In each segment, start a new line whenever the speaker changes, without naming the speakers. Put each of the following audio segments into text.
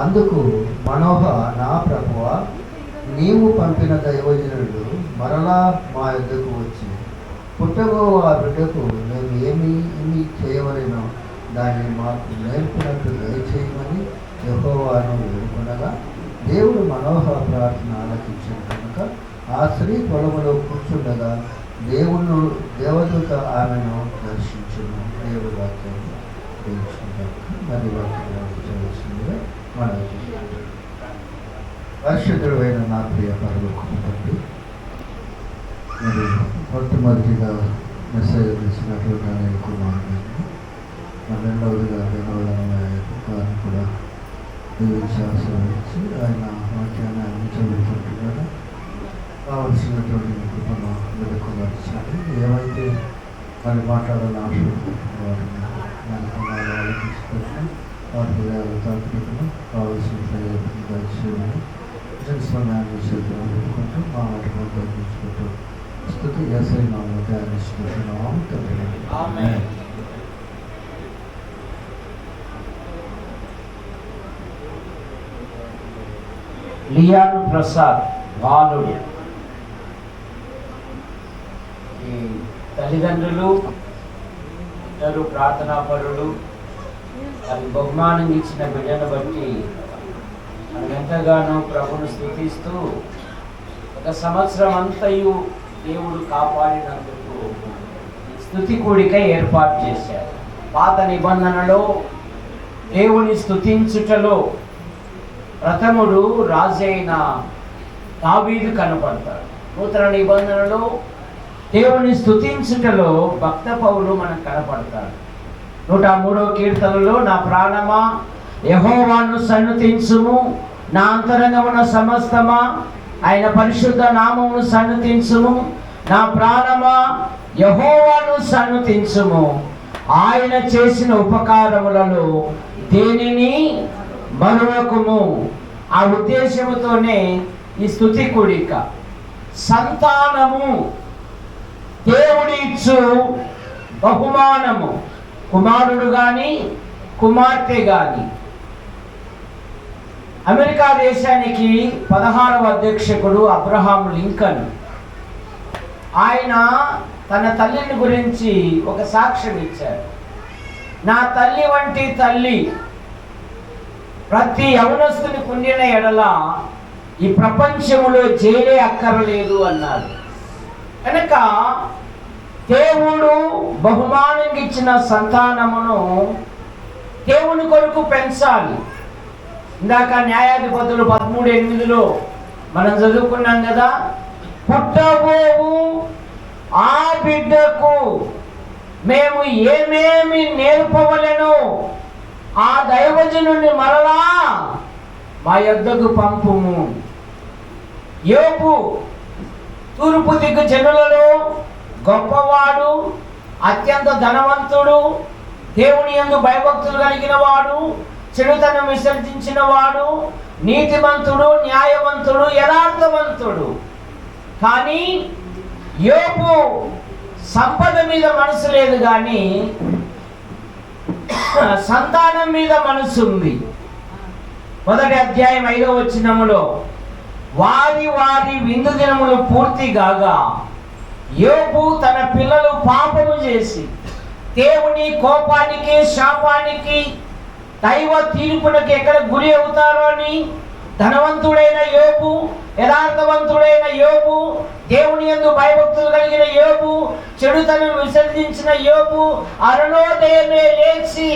అందుకు మనోహ, నా ప్రభువా, నీవు పంపిన దైవజనుడు మరలా మా యొద్దకు వచ్చి పుట్టబో ఆ బిడ్డకు మేము ఏమి చేయవలెనో దాన్ని మాకు నేర్పినట్టు దయచేయమని యెహోవాను వేడుకొనగా, దేవుడు మనోహ ప్రార్థన ఆలకించిన కనుక ఆ స్త్రీ పొలములో కూర్చుండగా దేవదూత ఆమెను దర్శించును. దేవుడు వాక్యాన్ని తెలుసుకుంటాం. మరి వాక్యాన్ని చేయవలసిందిగా మనం పరిశుద్ధుడైన నా ప్రియ పరలోకపు తండ్రి, మరి మొట్టమొదటిగా మెసేజ్ ఇచ్చినట్లుగా నేను కుమారుడు, మరి రెండవదిగా గారిని కూడా దీవించాల్సి ఆయన వాక్యాన్ని అందించబడుతుంటున్నాడు. కావలసినటువంటి కృపను వెలుకొనర్చాలి. ఏమైతే మరి మాట్లాడాలని ఆశపడుతున్న వారిని ఆలోచించుకొని వారి తాత్వికను కావలసిన దయచేయమని జనస్మరణాన్ని చేతుకుంటూ మా వాటిని ఉపయోగించుకుంటూ స్తుతి ఎస్ఐ నామములో ధ్యానిస్తున్నాము తండ్రి. ఆమేన్.
లియాన్ ప్రసాద్ బాలుడు. ఈ తల్లిదండ్రులు ఇద్దరు ప్రార్థనాపరులు. అది బహుమానం ఇచ్చిన బిడ్డను బట్టి మనం ఎంతగానో ప్రభును స్తుతిస్తూ ఒక సంవత్సరం అంతయు దేవుడు కాపాడినందుకు స్తుతి కూడిక ఏర్పాటు చేశారు. పాత నిబంధనలో దేవుని స్తుతించుటలో ప్రథముడు రాజైన దావీదు కనపడతాడు. నూతన నిబంధనలో దేవుని స్తుతించుటలో భక్త పౌలు మనకు కనపడతాడు. 103వ కీర్తనలో, నా ప్రాణమా యెహోవాను సన్నుతించుము, నా అంతరంగమున సమస్తమా ఆయన పరిశుద్ధ నామమును సన్నుతించుము, నా ప్రాణమా యెహోవాను సన్నుతించుము, ఆయన చేసిన ఉపకారములలో దేనిని మరువకుము. ఆ ఉద్దేశముతోనే ఈ స్తుతి కూడిక. సంతానము దేవుడి ఇచ్చు బహుమానము. కుమారుడు కానీ కుమార్తె కానీ. అమెరికా దేశానికి 16వ అధ్యక్షుడు అబ్రహాం లింకన్. ఆయన తన తల్లిని గురించి ఒక సాక్ష్యం ఇచ్చారు. నా తల్లి వంటి తల్లి ప్రతి యవనస్తుని పుణ్యన ఎడల ఈ ప్రపంచంలో జైలే అక్కరలేదు అన్నారు. కనుక దేవుడు బహుమానం ఇచ్చిన సంతానమును దేవుని కొరకు పెంచాలి. ఇందాక న్యాయాధిపతులు 13:8 మనం చదువుకున్నాం కదా, పుట్టబోవు ఆ బిడ్డకు మేము ఏమేమి నేర్పవలెనో ఆ దైవజనుని మరలా మా యొద్దకు పంపుము. యోబు తూర్పు దిక్కు జనులలో గొప్పవాడు, అత్యంత ధనవంతుడు, దేవుని యందు భయభక్తులు కలిగిన వాడు, చెడుతనం విసర్జించిన వాడు, నీతిమంతుడు, న్యాయవంతుడు, యథార్థవంతుడు. కానీ యోబు సంపద మీద మనసు లేదు, కానీ సంతానం మీద మనసు ఉంది. 1వ అధ్యాయం 5వ వచనములో, వారి వారి విందు దినములు పూర్తి కాగా యోబు తన పిల్లలు పాపము చేసి దేవుని కోపానికి, శాపానికి, దైవ తీర్పునకి ఎక్కడ గురి అవుతారో అని ధనవంతుడైన యోబు, యథార్థవంతుడైన యోబు, దేవుని యందు భయభక్తులు కలిగిన యోబు, చెడుతనం విసర్జించిన యోబు అరుణోదయమే లేచి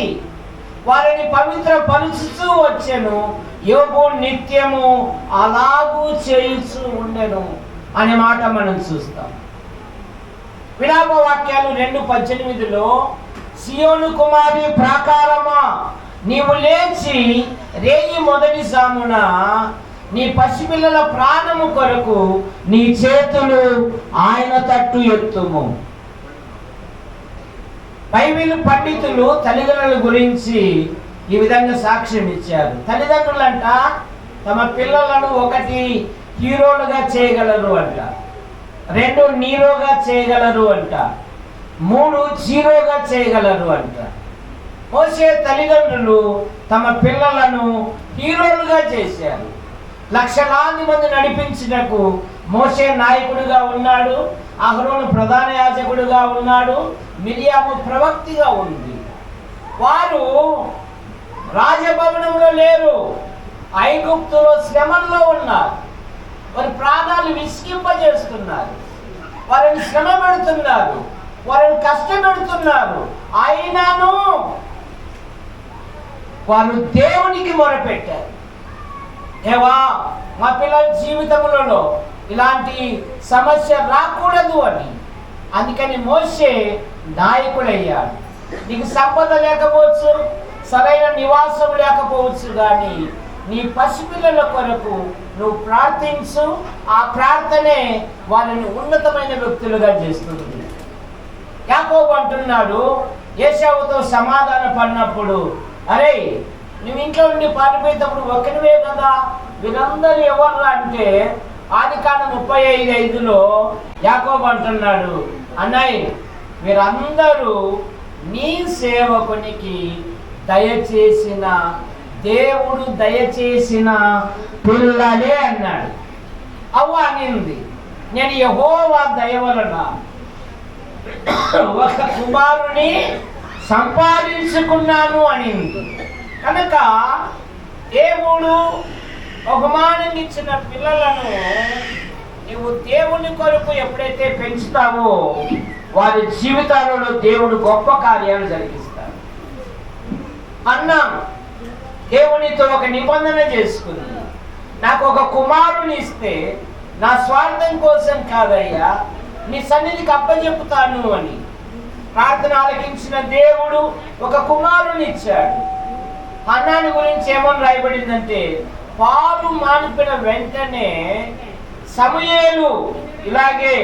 వారిని పవిత్ర పరుచుతూ వచ్చెను. యోబు నిత్యము అలాగూ చేయుచూ ఉండెను అనే మాట మనం చూస్తాం. విలాప వాక్యాలు 2:18 సియోను కుమారి ప్రాకారమా, నీవు లేచి రేయి మొదటి సామున నీ పసిపిల్లల ప్రాణము కొరకు నీ చేతులు ఆయన తట్టు ఎత్తుము. బైబిల్ పండితులు తల్లిదండ్రుల గురించి ఈ విధంగా సాక్ష్యం ఇచ్చారు. తల్లిదండ్రులంట తమ పిల్లలను 1 హీరోలుగా చేయగలరు అంట, 2 నీరోగా చేయగలరు అంట, 3 జీరోగా చేయగలరు అంట. మోషే తల్లిదండ్రులు తమ పిల్లలను హీరోలుగా చేశారు. లక్షలాది మంది నడిపించినకు మోషే నాయకుడిగా ఉన్నాడు, అహరోను ప్రధాన యాజకుడిగా ఉన్నాడు, మిరియాము ప్రవక్తిగా ఉంది. వారు రాజభవనంలో లేరు, ఐగుప్తులో శ్రమల్లో ఉన్నారు. వారి ప్రాణాలు విసిగింపజేస్తున్నారు, వారిని శ్రమ పెడుతున్నారు, వారిని కష్టపెడుతున్నారు. అయినాను వారు దేవునికి మొరపెట్టారు, దేవా మా పిల్లల జీవితంలో ఇలాంటి సమస్య రాకూడదు అని. అందుకని మోషే నాయకుడయ్యాడు. నీకు సంపద లేకపోవచ్చు, సరైన నివాసం లేకపోవచ్చు, కానీ నీ పసిపిల్లల కొరకు నువ్వు ప్రార్థించు. ఆ ప్రార్థనే వాళ్ళని ఉన్నతమైన వ్యక్తులుగా చేస్తుంది. యాకోబు అంటున్నాడు, ఏశావుతో సమాధాన పడినప్పుడు, అరే నువ్వు ఇంట్లో నుండి పారిపోయేటప్పుడు ఒకరివే కదా, వీరందరూ ఎవరు అంటే ఆదికాండం 35:5 యాకోబు అంటున్నాడు, అన్నయ్య వీరందరూ నీ సేవకునికి దయచేసిన దేవుడు దయచేసిన పిల్లలే అన్నాడు. అవ్వ అనింది, నేను యెహోవా దయ వలన ఒక కుమారుని సంపాదించుకున్నాను అనింది. కనుక దేవుడు బహుమానంగా ఇచ్చిన పిల్లలను నువ్వు దేవుని కొరకు ఎప్పుడైతే పెంచుతావో వారి జీవితాలలో దేవుడు గొప్ప కార్యాలు జరిగిస్తాడు. అన్న దేవునితో ఒక నిబంధన చేసుకుని, నాకు ఒక కుమారుని ఇస్తే నా స్వార్థం కోసం కాదయ్యా, నీ సన్నిధికి అప్పచెప్పుతాను అని ప్రార్థన ఆలకించిన దేవుడు ఒక కుమారుని ఇచ్చాడు. అన్నాని గురించి ఏమని రాయబడిందంటే, పాలు మానిపిన వెంటనే సమూయేలు, ఇలాగే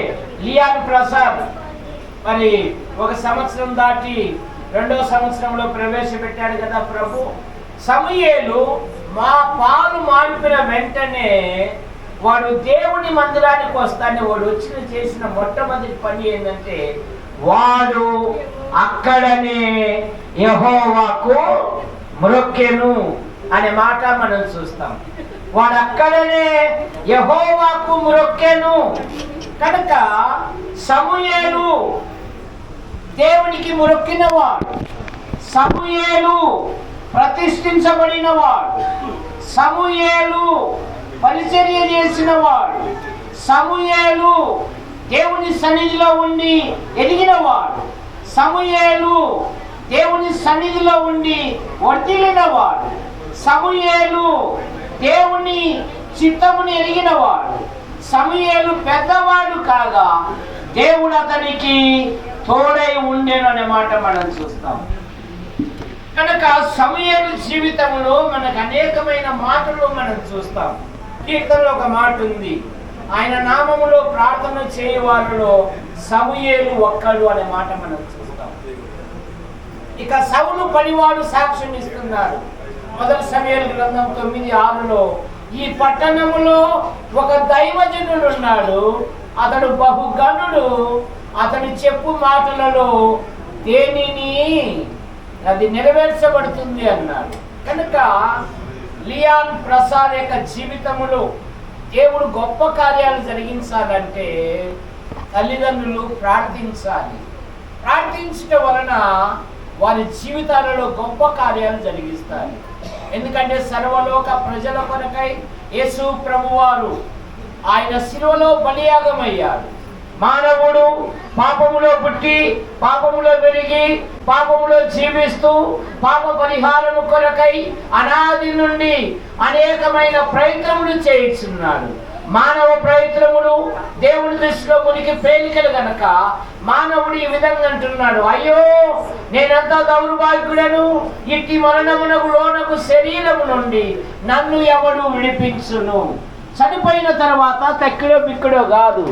లియాన్ ప్రసాద్ మరి 1 సంవత్సరం దాటి 2వ సంవత్సరంలో ప్రవేశపెట్టాడు కదా ప్రభు. సమూయేలు మా పాలు మానిపిన వెంటనే వాడు దేవుని మందిరానికి వస్తానే వాడు చేసిన మొట్టమొదటి పని ఏంటంటే, వాడు అక్కడనే యెహోవాకు మ్రొక్కెను అనే మాట మనం చూస్తాం. వాడు అక్కడనే యెహోవాకు మ్రొక్కెను. కనుక సమూయేలు దేవునికి మ్రొక్కినవాడు, సమూయేలు ప్రతిష్ఠించబడినవాడు, సమూయేలు పరిచర్య చేసినవాడు, సమూయేలు దేవుని సన్నిధిలో ఉండి ఎదిగినవాడు, సమూయేలు దేవుని సన్నిధిలో ఉండి వర్ధిల్లినవాడు, సమూయేలు దేవుని చిత్తముని ఎరిగినవాడు, సమూయేలు పెద్దవాడు కాగా దేవుడు అతనికి తోడై ఉండేను అనే మాట మనం చూస్తాం. కనుక సమూయేలు జీవితంలో మనకు అనేకమైన మాటలు మనం చూస్తాం. కీర్తనలో ఒక మాట ఉంది, ఆయన నామములో ప్రార్థన చేయవారిలో సమూయేలు ఒక్కడు అనే మాట మనం చూస్తాం. ఇక సౌలు పనివాడు సాక్ష్యం ఇస్తున్నారు. 1 సమూయేలు గ్రంథం 9:6 ఈ పట్టణములో ఒక దైవజనుడు ఉన్నాడు, అతడు బహుగణుడు, అతడు చెప్పు మాటలలో దేనిని అది నెరవేర్చబడుతుంది అన్నాడు. కనుక లియాన్ ప్రసాద్ యొక్క జీవితములో దేవుడు గొప్ప కార్యాలు జరిగించాలంటే తల్లిదండ్రులు ప్రార్థించాలి. ప్రార్థించడం వలన వారి జీవితాలలో గొప్ప కార్యాలు జరిగిస్తారు. ఎందుకంటే సర్వలోక ప్రజల కొరకై యేసు ప్రభువారు ఆయన శిలువలో బలియాగమయ్యాడు. మానవుడు పాపములో పుట్టి పాపములో పెరిగి పాపములో జీవిస్తూ పాప పరిహారము కొరకై అనాది నుండి అనేకమైన ప్రయత్నములు చేయిస్తున్నాడు. మానవ ప్రయత్నములు దేవుని దృష్టిలో మునికి పేలికలు గనక మానవుడు ఈ విధంగా అంటున్నాడు, అయ్యో నేనంతా దౌర్భాగ్యుడను, ఇట్టి మరణమునకు లోనకు శరీరము నుండి నన్ను ఎవడు విడిపించును. చనిపోయిన తర్వాత తక్కిడో బిక్కుడో కాదు,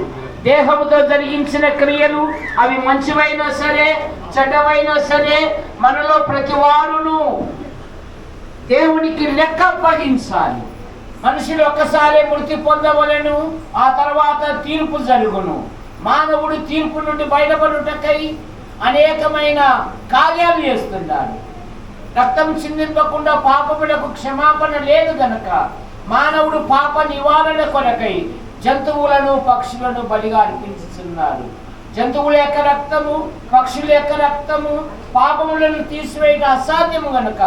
దేహముతో జరిగించిన క్రియలు అవి మంచివైనా సరే చెడ్డవైనా సరే మనలో ప్రతి వారును దేవునికి లెక్క అప్పగించాలి. మనుషులు ఒక్కసారి మృతి పొందవలెను, ఆ తర్వాత తీర్పు జరుగును. మానవుడు తీర్పు నుండి బయటపడుటకై అనేకమైన కార్యాలు చేస్తున్నాడు. రక్తం చిందింపకుండా పాపములకు క్షమాపణ లేదు గనక మానవుడు పాప నివారణ కొరకై జంతువులను పక్షులను బలిగా అర్పించుతున్నారు. జంతువుల యొక్క రక్తము, పక్షుల యొక్క రక్తము పాపములను తీసివేయడం అసాధ్యము గనుక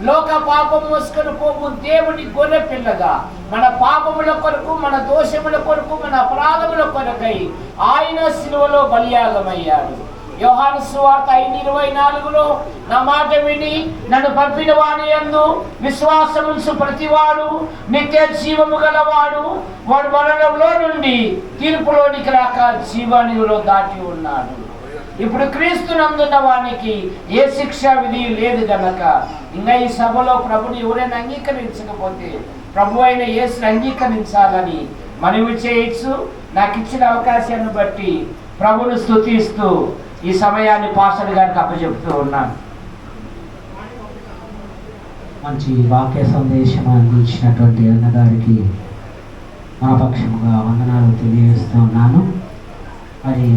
లోక పాపం మోసుకొని పోపు దేవుడి గొర్రె పిల్లగా మన పాపముల కొరకు, మన దోషముల కొరకు, మన అపరాధముల కొరకై ఆయన శిలువలో బలియాగమయ్యాడు. యోహాను సువార్త 5:24 నా మాట విని నన్ను పంపిన వాని యందు విశ్వాసముంచు ప్రతివాడు నిత్య జీవము గలవాడు, వాడు మరణంలో నుండి తీర్పులోనికి రాక జీవానిలో దాటి ఉన్నాడు. ఇప్పుడు క్రీస్తు నందున్న వానికి ఏ శిక్షా విధి లేదు గనక ఇంకా ఈ సభలో ప్రభుని ఎవరైనా అంగీకరించకపోతే ప్రభు అయిన యేసుని అంగీకరించాలని మనవి చేయొచ్చు. నాకు ఇచ్చిన అవకాశాన్ని బట్టి ప్రభుని స్తుతిస్తూ ఈ సమయాన్ని పాస్టర్ గారికి అప్పచెప్తూ ఉన్నాను.
మంచి వాక్య సందేశం అందించినటువంటి అన్నగారికి మా పక్షముగా వందనాలు తెలియజేస్తూ ఉన్నాను. మరి